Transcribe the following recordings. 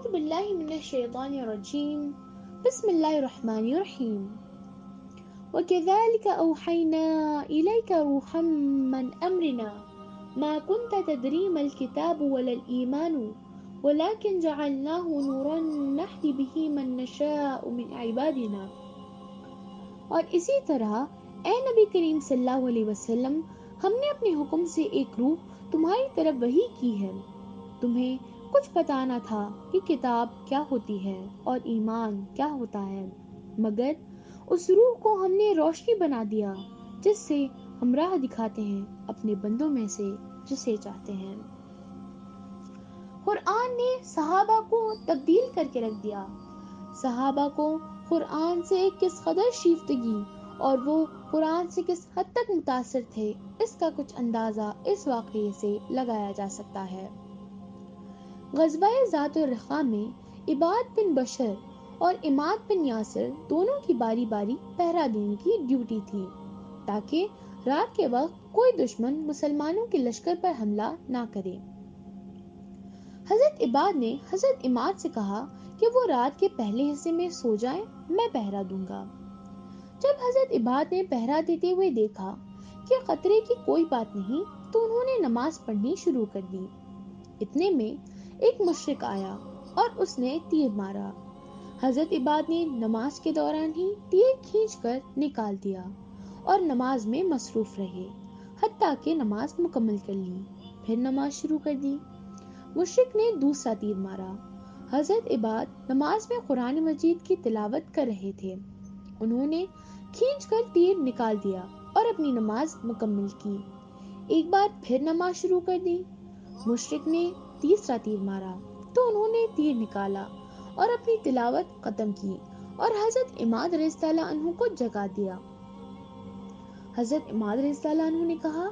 اعوذ باللہ من الشیطان الرجیم بسم اللہ الرحمن الرحیم وَكَذَلِكَ أَوْحَيْنَا إِلَيْكَ رُوحًا مِّنْ أَمْرِنَا مَا كُنْتَ تَدْرِي مَا الْكِتَابُ وَلَا الْإِيمَانُ وَلَكِنْ جَعَلْنَاهُ نُورًا نَهْدِي بِهِ مَن نَّشَاءُ مِنْ عِبَادِنَا۔ اور اسی طرح اے نبی کریم صلی اللہ علیہ وسلم، ہم نے اپنے حکم سے ایک روح تمہاری طرف وحی کی ہے۔ تمہیں کچھ پتہ نہ تھا کہ کتاب کیا ہوتی ہے اور ایمان کیا ہوتا ہے، مگر اس روح کو ہم نے روشنی بنا دیا جس سے ہم راہ دکھاتے ہیں اپنے بندوں میں سے جسے چاہتے ہیں۔ قرآن نے صحابہ کو تبدیل کر کے رکھ دیا۔ صحابہ کو قرآن سے کس قدر شیفتگی اور وہ قرآن سے کس حد تک متاثر تھے، اس کا کچھ اندازہ اس واقعے سے لگایا جا سکتا ہے۔ غزوہ ذات الرقاع میں عباد بن بشر اور عماد بن یاسر دونوں کی باری باری پہرا دینے کی ڈیوٹی تھی تاکہ رات کے وقت کوئی دشمن مسلمانوں کے لشکر پر حملہ نہ کرے۔ حضرت عباد نے حضرت عماد سے کہا کہ وہ رات کے پہلے حصے میں سو جائیں، میں پہرا دوں گا۔ جب حضرت عباد نے پہرا دیتے ہوئے دیکھا کہ خطرے کی کوئی بات نہیں تو انہوں نے نماز پڑھنی شروع کر دی۔ اتنے میں ایک مشرک آیا اور اس نے تیر مارا۔ حضرت عباد نے نماز کے دوران ہی تیر کھینچ کر نکال دیا اور نماز میں مصروف رہے حتیٰ کہ نماز مکمل کر لی، پھر نماز شروع کر دی۔ مشرک نے دوسرا تیر مارا۔ حضرت عباد نماز میں قرآن مجید کی تلاوت کر رہے تھے، انہوں نے کھینچ کر تیر نکال دیا اور اپنی نماز مکمل کی۔ ایک بار پھر نماز شروع کر دی۔ مشرک نے تیسرا تیر مارا تو انہوں نے تیر نکالا اور اپنی تلاوت ختم کی اور حضرت عماد رضی اللہ عنہ کو جگا دیا۔ حضرت عماد رضی اللہ عنہ نے کہا،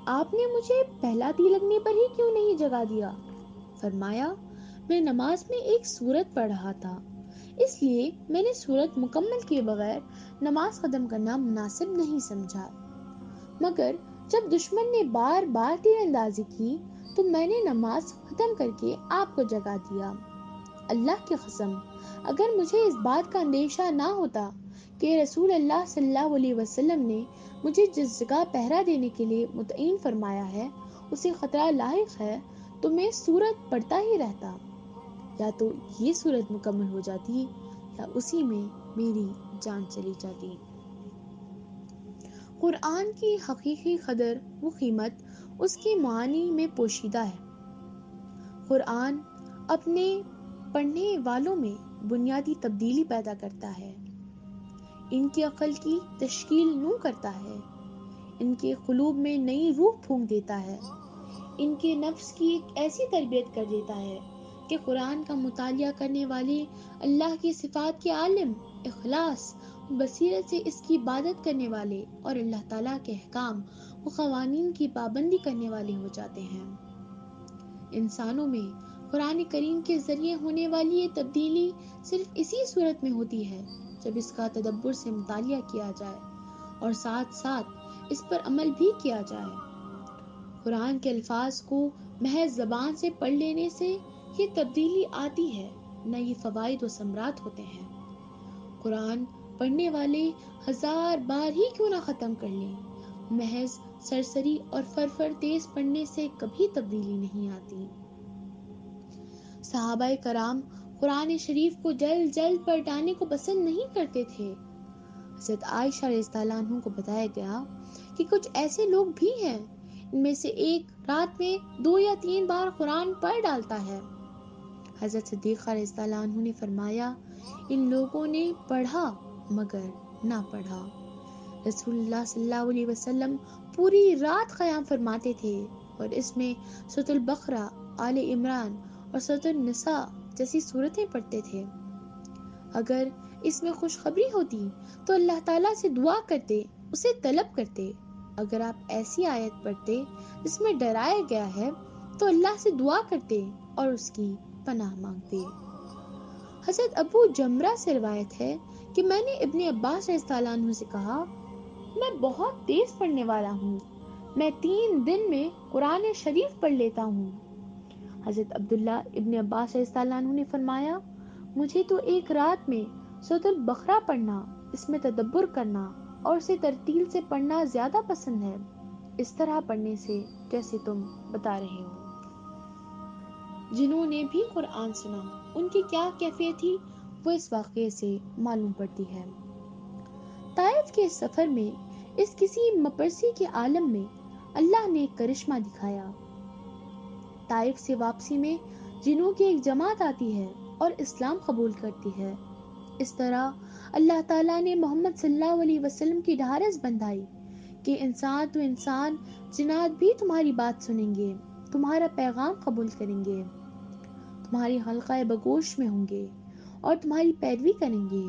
آپ نے مجھے پہلا تیر لگنے پر ہی کیوں نہیں جگا دیا؟ فرمایا، میں نماز میں ایک سورت پڑھ رہا تھا، اس لیے میں نے سورت مکمل کیے بغیر نماز ختم کرنا مناسب نہیں سمجھا، مگر جب دشمن نے بار بار تیر اندازی کی تو میں نے نماز ختم کر کے آپ کو جگا دیا۔ اللہ کی قسم، اگر مجھے اس بات کا اندیشہ نہ ہوتا کہ رسول اللہ صلی اللہ علیہ وسلم نے مجھے جس جگہ پہرا دینے کے لیے متعین فرمایا ہے اسے خطرہ لاحق ہے تو میں سورت پڑھتا ہی رہتا، یا تو یہ سورت مکمل ہو جاتی یا اسی میں میری جان چلی جاتی۔ قرآن کی حقیقی قدر و قیمت اس کے معانی میں پوشیدہ ہے۔ قرآن اپنے پڑھنے والوں میں بنیادی تبدیلی پیدا کرتا ہے، ان کی عقل کی تشکیل نو کرتا ہے، ان کے قلوب میں نئی روح پھونک دیتا ہے، ان کے نفس کی ایک ایسی تربیت کر دیتا ہے کہ قرآن کا مطالعہ کرنے والے اللہ کی صفات کے عالم، اخلاص و بصیرت سے اس کی عبادت کرنے والے اور اللہ تعالیٰ کے احکام و قوانین کی پابندی کرنے والے ہو جاتے ہیں۔ انسانوں میں قرآن کریم کے ذریعے ہونے والی یہ تبدیلی صرف اسی صورت میں ہوتی ہے جب اس کا تدبر سے مطالعہ کیا جائے اور ساتھ ساتھ اس پر عمل بھی کیا جائے۔ قرآن کے الفاظ کو محض زبان سے پڑھ لینے سے یہ تبدیلی آتی ہے، نہ یہ فوائد و ثمرات ہوتے ہیں۔ قرآن پڑھنے والے ہزار بار ہی کیوں نہ ختم کر لیں، محض سرسری اور فرفر تیز پڑھنے سے کبھی تبدیلی نہیں آتی۔ صحابہ کرام قرآن شریف کو جلد جلد پلٹانے کو پسند نہیں کرتے تھے۔ حضرت عائشہ رضی اللہ عنہ کو بتایا گیا کہ کچھ ایسے لوگ بھی ہیں، ان میں سے ایک رات میں 2 یا 3 بار قرآن پڑھ ڈالتا ہے۔ حضرت صدیقہ رضی اللہ عنہ نے فرمایا، ان لوگوں نے پڑھا مگر نہ پڑھا۔ رسول اللہ صلی اللہ علیہ وسلم پوری رات قیام فرماتے تھے اور اس میں سورۃ البقرہ، آل عمران اور سورۃ النساء جیسی سورتیں پڑھتے تھے۔ اگر اس میں خوشخبری ہوتی تو اللہ تعالیٰ سے دعا کرتے، اسے طلب کرتے۔ اگر آپ ایسی آیت پڑھتے جس میں ڈرایا گیا ہے تو اللہ سے دعا کرتے اور اس کی پناہ مانگتے۔ حضرت ابو جمرہ سے روایت ہے کہ میں نے ابن عباس رضی اللہ عنہ سے کہا، میں بہت تیز پڑھنے والا ہوں، میں 3 دن میں قرآن شریف پڑھ لیتا ہوں۔ حضرت عبداللہ ابن عباس رضی اللہ عنہ نے فرمایا مجھے تو ایک رات میں سورۃ البقرہ پڑھنا، اس میں تدبر کرنا اور اسے ترتیل سے پڑھنا زیادہ پسند ہے، اس طرح پڑھنے سے جیسے تم بتا رہے ہو۔ جنہوں نے بھی قرآن سنا ان کی کیا کیفیت تھی وہ اس واقعے سے معلوم پڑتی ہے۔ طائف کے سفر میں اس کسی مپرسی کے عالم میں اللہ نے ایک کرشمہ دکھایا۔ طائف سے واپسی میں جنوں کی ایک جماعت آتی ہے اور اسلام قبول کرتی ہے۔ اس طرح اللہ تعالیٰ نے محمد صلی اللہ علیہ وسلم کی ڈھارس بندھائی کہ انسان تو انسان، جنات بھی تمہاری بات سنیں گے، تمہارا پیغام قبول کریں گے، تمہاری حلقہ بگوش میں ہوں گے اور تمہاری پیروی کریں گے۔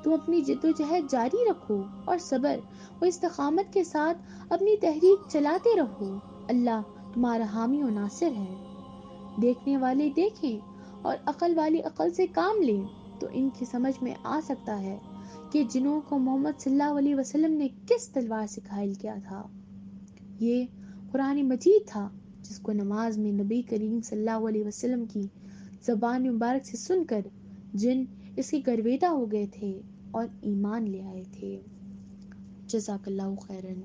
تم اپنی جد و جہد جاری رکھو اور صبر و استقامت کے ساتھ اپنی تحریک چلاتے رہو، اللہ تمہارا حامی و ناصر ہے۔ دیکھنے والے دیکھیں اور عقل والی عقل سے کام لیں تو ان کی سمجھ میں آ سکتا ہے کہ جنوں کو محمد صلی اللہ علیہ وسلم نے کس تلوار سے گھائل کیا تھا۔ یہ قرآن مجید تھا جس کو نماز میں نبی کریم صلی اللہ علیہ وسلم کی زبان مبارک سے سن کر جن اس کے گرویدہ ہو گئے تھے اور ایمان لے آئے تھے۔ جزاک اللہ خیرن۔